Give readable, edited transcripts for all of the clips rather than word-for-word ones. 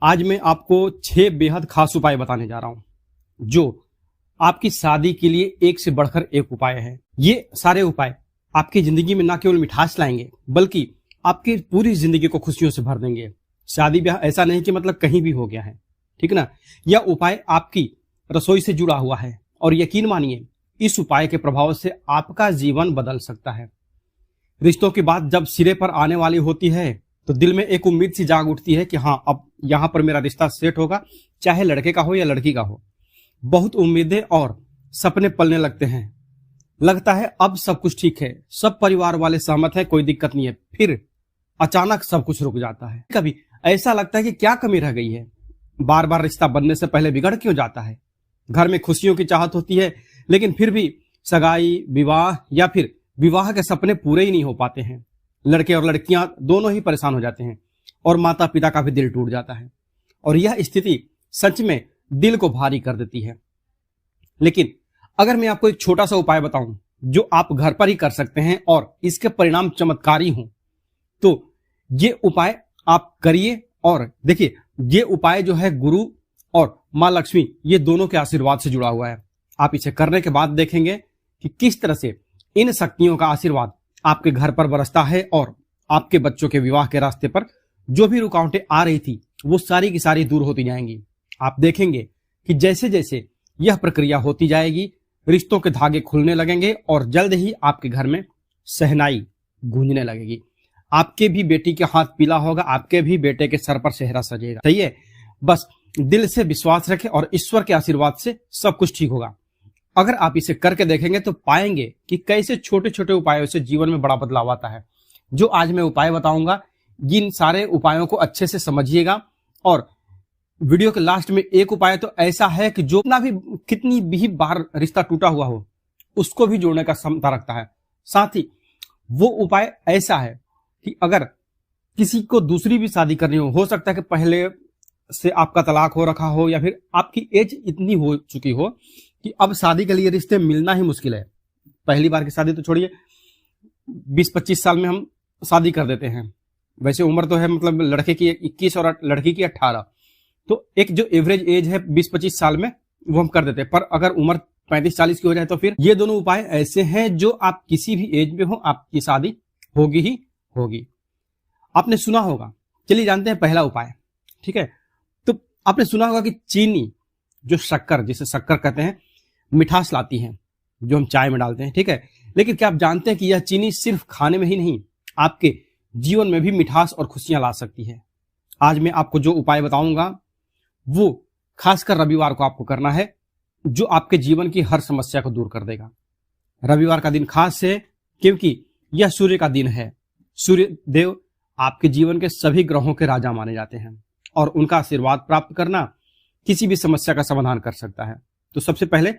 आज मैं आपको 6 बेहद खास उपाय बताने जा रहा हूं जो आपकी शादी के लिए एक से बढ़कर एक उपाय है। ये सारे उपाय आपकी जिंदगी में ना केवल मिठास लाएंगे बल्कि आपकी पूरी जिंदगी को खुशियों से भर देंगे। शादी ब्याह ऐसा नहीं कि मतलब कहीं भी हो गया है, ठीक ना। यह उपाय आपकी रसोई से जुड़ा हुआ है और यकीन मानिए इस उपाय के प्रभाव से आपका जीवन बदल सकता है। रिश्तों की बात जब सिरे पर आने वाली होती है तो दिल में एक उम्मीद सी जाग उठती है कि हाँ, अब यहां पर मेरा रिश्ता सेट होगा, चाहे लड़के का हो या लड़की का हो। बहुत उम्मीदें और सपने पलने लगते हैं। लगता है अब सब कुछ ठीक है, सब परिवार वाले सहमत हैं, कोई दिक्कत नहीं है। फिर अचानक सब कुछ रुक जाता है। कभी ऐसा लगता है कि क्या कमी रह गई है, बार बार रिश्ता बनने से पहले बिगड़ क्यों जाता है। घर में खुशियों की चाहत होती है लेकिन फिर भी सगाई, विवाह या फिर विवाह के सपने पूरे ही नहीं हो पाते हैं। लड़के और लड़कियां दोनों ही परेशान हो जाते हैं और माता पिता का भी दिल टूट जाता है और यह स्थिति सच में दिल को भारी कर देती है। लेकिन अगर मैं आपको एक छोटा सा उपाय बताऊं जो आप घर पर ही कर सकते हैं और इसके परिणाम चमत्कारी हों, तो ये उपाय आप करिए। और देखिए, ये उपाय जो है गुरु और मां लक्ष्मी ये दोनों के आशीर्वाद से जुड़ा हुआ है। आप इसे करने के बाद देखेंगे कि किस तरह से इन शक्तियों का आशीर्वाद आपके घर पर बरसता है और आपके बच्चों के विवाह के रास्ते पर जो भी रुकावटें आ रही थी वो सारी की सारी दूर होती जाएंगी। आप देखेंगे कि जैसे जैसे यह प्रक्रिया होती जाएगी रिश्तों के धागे खुलने लगेंगे और जल्द ही आपके घर में शहनाई गूंजने लगेगी। आपके भी बेटी के हाथ पीला होगा, आपके भी बेटे के सर पर सेहरा सजेगा। सही है, बस दिल से विश्वास रखें और ईश्वर के आशीर्वाद से सब कुछ ठीक होगा। अगर आप इसे करके देखेंगे तो पाएंगे कि कैसे छोटे छोटे उपायों से जीवन में बड़ा बदलाव आता है। जो आज मैं उपाय बताऊंगा, इन सारे उपायों को अच्छे से समझिएगा। और वीडियो के लास्ट में एक उपाय तो ऐसा है कि जो कितनी भी बार रिश्ता टूटा हुआ हो उसको भी जोड़ने का क्षमता रखता है। साथ ही वो उपाय ऐसा है कि अगर किसी को दूसरी भी शादी करनी हो सकता है कि पहले से आपका तलाक हो रखा हो या फिर आपकी एज इतनी हो चुकी हो कि अब शादी के लिए रिश्ते मिलना ही मुश्किल है। पहली बार की शादी तो छोड़िए, 20-25 साल में हम शादी कर देते हैं। वैसे उम्र तो है मतलब लड़के की 21 और लड़की की 18, तो एक जो एवरेज एज है 20-25 साल में वो हम कर देते हैं। पर अगर उम्र 35-40 की हो जाए तो फिर ये दोनों उपाय ऐसे हैं जो आप किसी भी एज में हो आपकी शादी होगी ही होगी। आपने सुना होगा, चलिए जानते हैं पहला उपाय। ठीक है, तो आपने सुना होगा कि चीनी जो शक्कर, जिसे शक्कर कहते हैं, मिठास लाती है जो हम चाय में डालते हैं। ठीक है, लेकिन क्या आप जानते हैं कि यह चीनी सिर्फ खाने में ही नहीं आपके जीवन में भी मिठास और खुशियां ला सकती है। आज मैं आपको जो उपाय बताऊंगा वो खासकर रविवार को आपको करना है, जो आपके जीवन की हर समस्या को दूर कर देगा। रविवार का दिन खास है क्योंकि यह सूर्य का दिन है। सूर्य देव आपके जीवन के सभी ग्रहों के राजा माने जाते हैं और उनका आशीर्वाद प्राप्त करना किसी भी समस्या का समाधान कर सकता है। तो सबसे पहले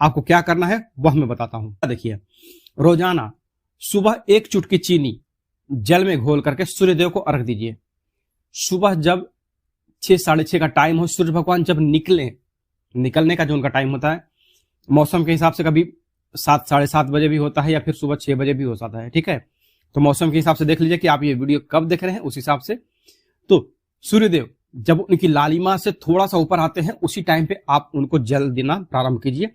आपको क्या करना है वह मैं बताता हूं। देखिए, रोजाना सुबह 1 चुटकी चीनी जल में घोल करके सूर्यदेव को अर्घ दीजिए। सुबह जब 6-6:30 का टाइम हो, सूर्य भगवान जब निकलने का जो उनका टाइम होता है, मौसम के हिसाब से कभी 7-7:30 बजे भी होता है या फिर सुबह 6 बजे भी हो जाता है। ठीक है, तो मौसम के हिसाब से देख लीजिए कि आप ये वीडियो कब देख रहे हैं, उस हिसाब से। तो सूर्यदेव जब उनकी लालिमा से थोड़ा सा ऊपर आते हैं उसी टाइम पे आप उनको जल देना प्रारंभ कीजिए।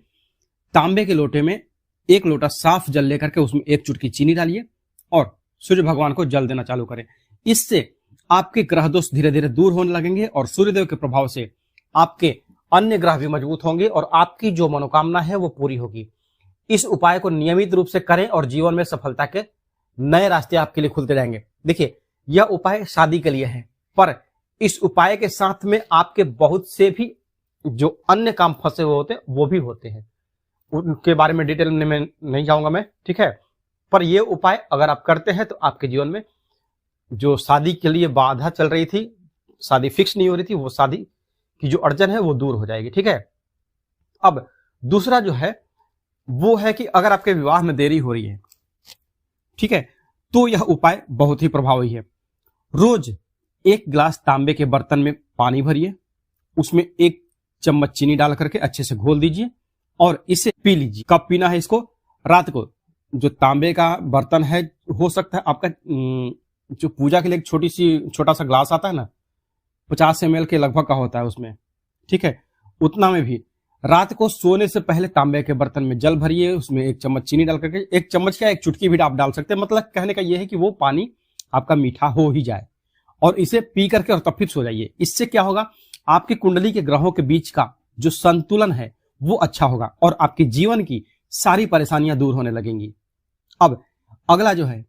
तांबे के लोटे में 1 लोटा साफ जल लेकर के उसमें 1 चुटकी चीनी डालिए और सूर्य भगवान को जल देना चालू करें। इससे आपके ग्रह दोष धीरे धीरे दूर होने लगेंगे और सूर्यदेव के प्रभाव से आपके अन्य ग्रह भी मजबूत होंगे और आपकी जो मनोकामना है वो पूरी होगी। इस उपाय को नियमित रूप से करें और जीवन में सफलता के नए रास्ते आपके लिए खुलते जाएंगे। देखिए, यह उपाय शादी के लिए है, पर इस उपाय के साथ में आपके बहुत से भी जो अन्य काम फंसे हुए होते हैं वो भी होते हैं, उनके बारे में डिटेल में नहीं जाऊंगा मैं। ठीक है, पर यह उपाय अगर आप करते हैं तो आपके जीवन में जो शादी के लिए बाधा चल रही थी, शादी फिक्स नहीं हो रही थी, वो शादी की जो अड़चन है वो दूर हो जाएगी। ठीक है, अब दूसरा जो है वो है कि अगर आपके विवाह में देरी हो रही है, ठीक है, तो यह उपाय बहुत ही प्रभावी है। रोज 1 गिलास तांबे के बर्तन में पानी भरिए, उसमें 1 चम्मच चीनी डाल करके अच्छे से घोल दीजिए और इसे पी लीजिए। कब पीना है इसको? रात को। जो तांबे का बर्तन है, हो सकता है आपका जो पूजा के लिए एक छोटा सा ग्लास आता है ना, 50 ml के लगभग का होता है उसमें, ठीक है। उतना में भी रात को सोने से पहले तांबे के बर्तन में जल भरिए, उसमें 1 चम्मच चीनी डाल करके, 1 चम्मच क्या 1 चुटकी भी आप डाल सकते हैं। मतलब कहने का यह है कि वो पानी आपका मीठा हो ही जाए, और इसे पी करके और तब फिर सो जाइए। इससे क्या होगा, आपकी कुंडली के ग्रहों के बीच का जो संतुलन है वो अच्छा होगा और आपके जीवन की सारी परेशानियां दूर होने लगेंगी। अब अगला जो है,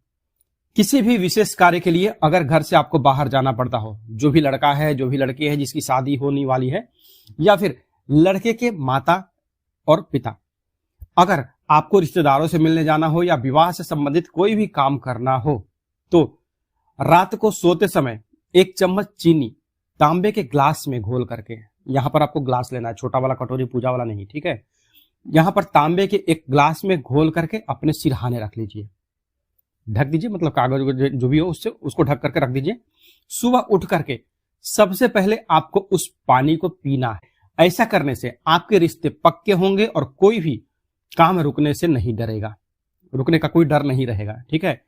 किसी भी विशेष कार्य के लिए अगर घर से आपको बाहर जाना पड़ता हो, जो भी लड़का है, जो भी लड़की है जिसकी शादी होने वाली है, या फिर लड़के के माता और पिता, अगर आपको रिश्तेदारों से मिलने जाना हो या विवाह से संबंधित कोई भी काम करना हो, तो रात को सोते समय 1 चम्मच चीनी तांबे के ग्लास में घोल करके, यहां पर आपको ग्लास लेना है, छोटा वाला कटोरी पूजा वाला नहीं, ठीक है। यहां पर तांबे के एक ग्लास में घोल करके अपने सिरहाने रख लीजिए, ढक दीजिए, मतलब कागज जो भी हो उससे उसको ढक करके रख दीजिए। सुबह उठ करके सबसे पहले आपको उस पानी को पीना है। ऐसा करने से आपके रिश्ते पक्के होंगे और कोई भी काम रुकने से नहीं डरेगा, रुकने का कोई डर नहीं रहेगा, ठीक है।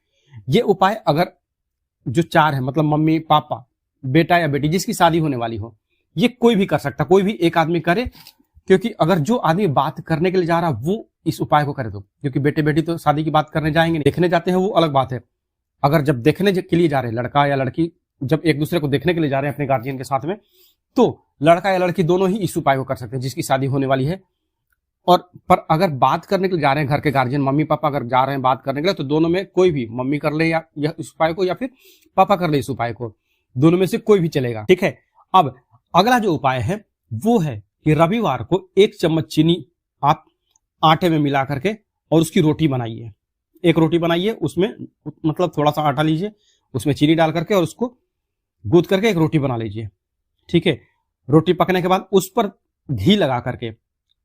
ये उपाय अगर जो 4 है, मतलब मम्मी पापा बेटा या बेटी जिसकी शादी होने वाली हो, ये कोई भी कर सकता, कोई भी एक आदमी करे, क्योंकि अगर जो आदमी बात करने के लिए जा रहा वो इस उपाय को करे तो, क्योंकि बेटे बेटी तो शादी की बात करने जाएंगे, देखने जाते हैं वो अलग बात है। अगर जब देखने के लिए जा रहे हैं, लड़का या लड़की जब एक दूसरे को देखने के लिए जा रहे हैं अपने गार्जियन के साथ में, तो लड़का या लड़की दोनों ही इस उपाय को कर सकते हैं जिसकी शादी होने वाली है। और पर अगर बात करने के लिए जा रहे हैं, घर के गार्जियन मम्मी पापा अगर जा रहे हैं बात करने के लिए, तो दोनों में कोई भी, मम्मी कर ले या इस उपाय को, या फिर पापा कर ले इस उपाय को, दोनों में से कोई भी चलेगा, ठीक है। अब अगला जो उपाय है वो है कि रविवार को 1 चम्मच चीनी आप आटे में मिला करके और उसकी रोटी बनाइए। एक रोटी बनाइए, उसमें मतलब थोड़ा सा आटा लीजिए, उसमें चीनी डाल करके और उसको गूंथ करके एक रोटी बना लीजिए, ठीक है। रोटी पकने के बाद उस पर घी लगा करके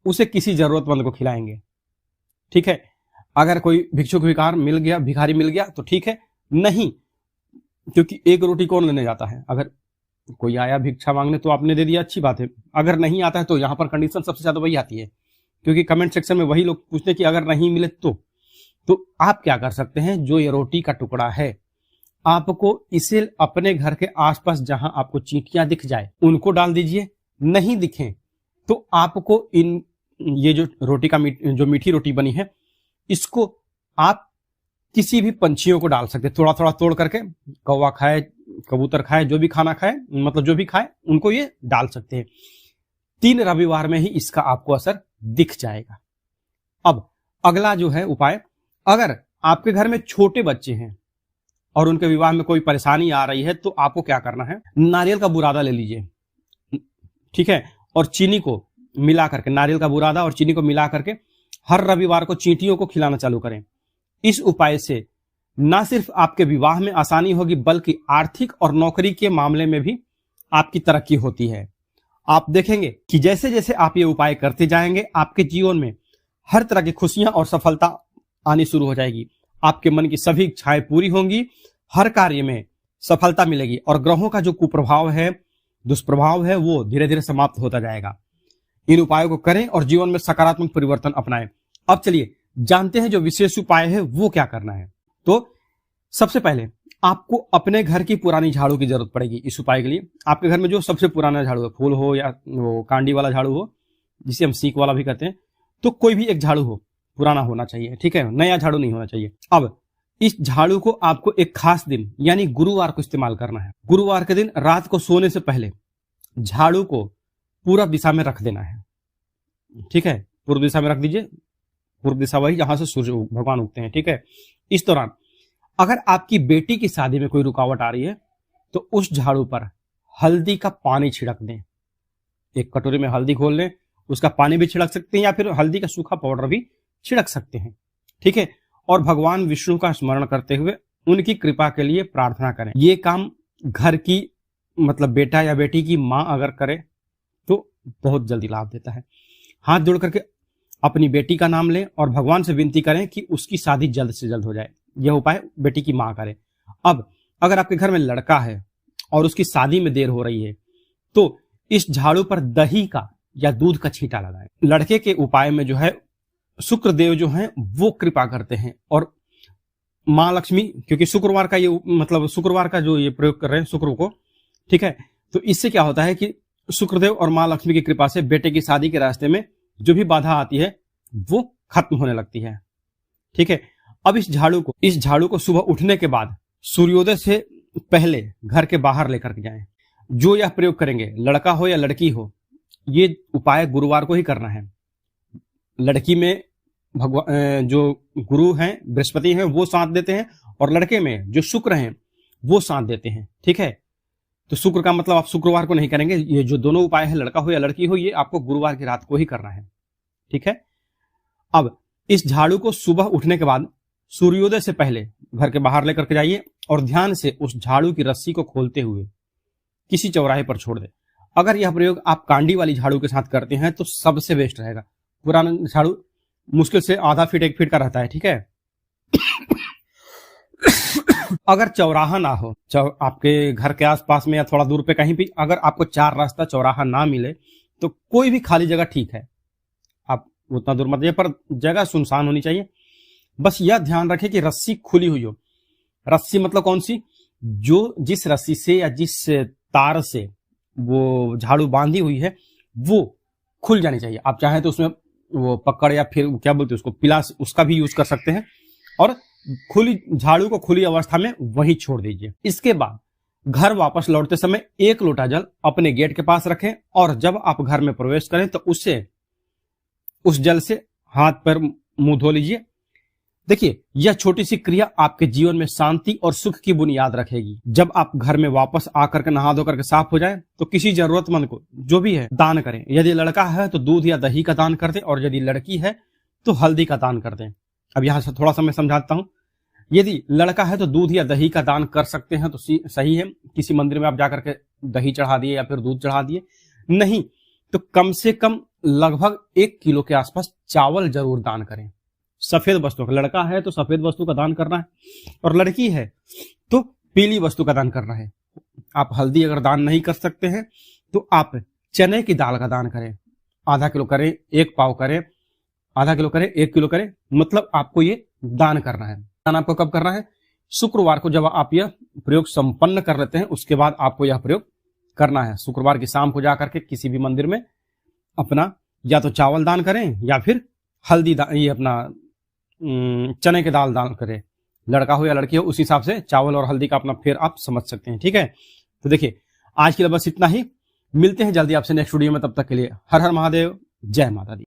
उसे किसी जरूरतमंद को खिलाएंगे, ठीक है। अगर कोई भिक्षुक भिखारी मिल गया तो ठीक है, नहीं, क्योंकि एक रोटी कौन लेने जाता है। अगर कोई आया भिक्षा मांगने तो आपने दे दिया, अच्छी बात है। अगर नहीं आता है तो यहां पर कंडीशन सबसे ज्यादा वही आती है, क्योंकि कमेंट सेक्शन में वही लोग पूछते हैं कि अगर नहीं मिले तो आप क्या कर सकते हैं, जो ये रोटी का टुकड़ा है आपको इसे अपने घर के आसपास जहां आपको चींटियां दिख जाए उनको डाल दीजिए। नहीं दिखें तो आपको ये जो रोटी का जो मीठी रोटी बनी है इसको आप किसी भी पंछियों को डाल सकते हैं, थोड़ा थोड़ा तोड़ करके, कौवा खाए, कबूतर खाए, जो भी खाना खाए, मतलब जो भी खाए उनको ये डाल सकते हैं। 3 रविवार में ही इसका आपको असर दिख जाएगा। अब अगला जो है उपाय, अगर आपके घर में छोटे बच्चे हैं और उनके विवाह में कोई परेशानी आ रही है तो आपको क्या करना है, नारियल का बुरादा ले लीजिए, ठीक है, और चीनी को मिला करके, नारियल का बुरादा और चीनी को मिला करके हर रविवार को चींटियों को खिलाना चालू करें। इस उपाय से न सिर्फ आपके विवाह में आसानी होगी बल्कि आर्थिक और नौकरी के मामले में भी आपकी तरक्की होती है। आप देखेंगे कि जैसे जैसे आप ये उपाय करते जाएंगे आपके जीवन में हर तरह की खुशियां और सफलता आनी शुरू हो जाएगी। आपके मन की सभी इच्छाएं पूरी होंगी, हर कार्य में सफलता मिलेगी और ग्रहों का जो कुप्रभाव है, दुष्प्रभाव है, वो धीरे धीरे समाप्त होता जाएगा। इन उपायों को करें और जीवन में सकारात्मक परिवर्तन अपनाएं। अब चलिए जानते हैं जो विशेष उपाय है वो क्या करना है। तो सबसे पहले आपको अपने घर की पुरानी झाड़ू की जरूरत पड़ेगी इस उपाय के लिए। आपके घर में जो सबसे पुराना झाड़ू है, फूल हो या वो कांडी वाला झाड़ू हो, जिसे हम सीक वाला भी कहते हैं, तो कोई भी एक झाड़ू हो, पुराना होना चाहिए, ठीक है, नया झाड़ू नहीं होना चाहिए। अब इस झाड़ू को आपको एक खास दिन यानी गुरुवार को इस्तेमाल करना है। गुरुवार के दिन रात को सोने से पहले झाड़ू को पूरब दिशा में रख देना है, ठीक है, पूर्व दिशा में रख दीजिए। पूर्व दिशा वही जहां से सूर्य भगवान उगते हैं, ठीक है। इस दौरान अगर आपकी बेटी की शादी में कोई रुकावट आ रही है तो उस झाड़ू पर हल्दी का पानी छिड़क दें। एक कटोरी में हल्दी घोल लें, उसका पानी भी छिड़क सकते हैं या फिर हल्दी का सूखा पाउडर भी छिड़क सकते हैं, ठीक है। और भगवान विष्णु का स्मरण करते हुए उनकी कृपा के लिए प्रार्थना करें। ये काम घर की मतलब बेटा या बेटी की मां अगर करे तो बहुत जल्दी लाभ देता है। हाथ जोड़ करके अपनी बेटी का नाम लें और भगवान से विनती करें कि उसकी शादी जल्द से जल्द हो जाए। यह उपाय बेटी की मां करे। अब अगर आपके घर में लड़का है और उसकी शादी में देर हो रही है तो इस झाड़ू पर दही का या दूध का छींटा लगाएं। लड़के के उपाय में जो है शुक्र देव जो हैं वो कृपा करते हैं और मां लक्ष्मी, क्योंकि शुक्रवार का ये मतलब शुक्रवार का जो ये प्रयोग कर रहे हैं शुक्र को, ठीक है, तो इससे क्या होता है कि शुक्रदेव और माँ लक्ष्मी की कृपा से बेटे की शादी के रास्ते में जो भी बाधा आती है वो खत्म होने लगती है। ठीक है। अब इस झाड़ू को सुबह उठने के बाद सूर्योदय से पहले घर के बाहर लेकर के जाएं। जो यह प्रयोग करेंगे, लड़का हो या लड़की हो, ये उपाय गुरुवार को ही करना है। लड़की में भगवान जो गुरु हैं, बृहस्पति हैं, वो साथ देते हैं, और लड़के में जो शुक्र हैं वो साथ देते हैं। ठीक है। तो शुक्र का मतलब आप शुक्रवार को नहीं करेंगे। ये जो दोनों उपाय है, लड़का हो या लड़की हो, ये आपको गुरुवार की रात को ही करना है। ठीक है। अब इस झाड़ू को सुबह उठने के बाद सूर्योदय से पहले घर के बाहर लेकर के जाइए और ध्यान से उस झाड़ू की रस्सी को खोलते हुए किसी चौराहे पर छोड़ दें। अगर यह प्रयोग आप कांडी वाली झाड़ू के साथ करते हैं तो सबसे बेस्ट रहेगा। पुराना झाड़ू मुश्किल से आधा फीट 1 फीट का रहता है। ठीक है। अगर चौराहा ना हो, आपके घर के आसपास में या थोड़ा दूर पे कहीं भी अगर आपको 4 रास्ता चौराहा ना मिले तो कोई भी खाली जगह ठीक है। आप उतना दूर मत जाइए, पर जगह सुनसान होनी चाहिए। बस यह ध्यान रखें कि रस्सी खुली हुई हो। रस्सी मतलब कौन सी? जो जिस रस्सी से या जिस तार से वो झाड़ू बांधी हुई है वो खुल जानी चाहिए। आप चाहें तो उसमें वो पकड़ या फिर क्या बोलते हैं उसको, पिलास, उसका भी यूज कर सकते हैं, और खुली झाड़ू को खुली अवस्था में वहीं छोड़ दीजिए। इसके बाद घर वापस लौटते समय 1 लोटा जल अपने गेट के पास रखें, और जब आप घर में प्रवेश करें तो उस जल से हाथ पैर मुंह धो लीजिए। देखिए, यह छोटी सी क्रिया आपके जीवन में शांति और सुख की बुनियाद रखेगी। जब आप घर में वापस आकर के नहा धो करके साफ हो जाए तो किसी जरूरतमंद को जो भी है दान करें। यदि लड़का है तो दूध या दही का दान कर दें, और यदि लड़की है तो हल्दी का दान कर दें। अब यहां से थोड़ा सा मैं समझाता हूं। यदि लड़का है तो दूध या दही का दान कर सकते हैं तो सही है। किसी मंदिर में आप जाकर के दही चढ़ा दिए या फिर दूध चढ़ा दिए। नहीं तो कम से कम लगभग 1 किलो के आसपास चावल जरूर दान करें। सफेद वस्तु का, लड़का है तो सफेद वस्तु का दान करना है, और लड़की है तो पीली वस्तु का दान करना है। आप हल्दी अगर दान नहीं कर सकते हैं तो आप चने की दाल का दान करें। आधा किलो करें, 1 पाव करें, आधा किलो करें, 1 किलो करें, मतलब आपको ये दान करना है। दान आपको कब करना है? शुक्रवार को। जब आप यह प्रयोग संपन्न कर लेते हैं उसके बाद आपको यह प्रयोग करना है। शुक्रवार की शाम को जाकर के किसी भी मंदिर में अपना या तो चावल दान करें या फिर हल्दी ये अपना चने के दाल दान करें। लड़का हो या लड़की हो उस हिसाब से चावल और हल्दी का अपना फिर आप समझ सकते हैं। ठीक है। तो देखिए, आज के लिए बस इतना ही। मिलते हैं जल्दी आपसे नेक्स्ट वीडियो में। तब तक के लिए हर हर महादेव, जय माता दी।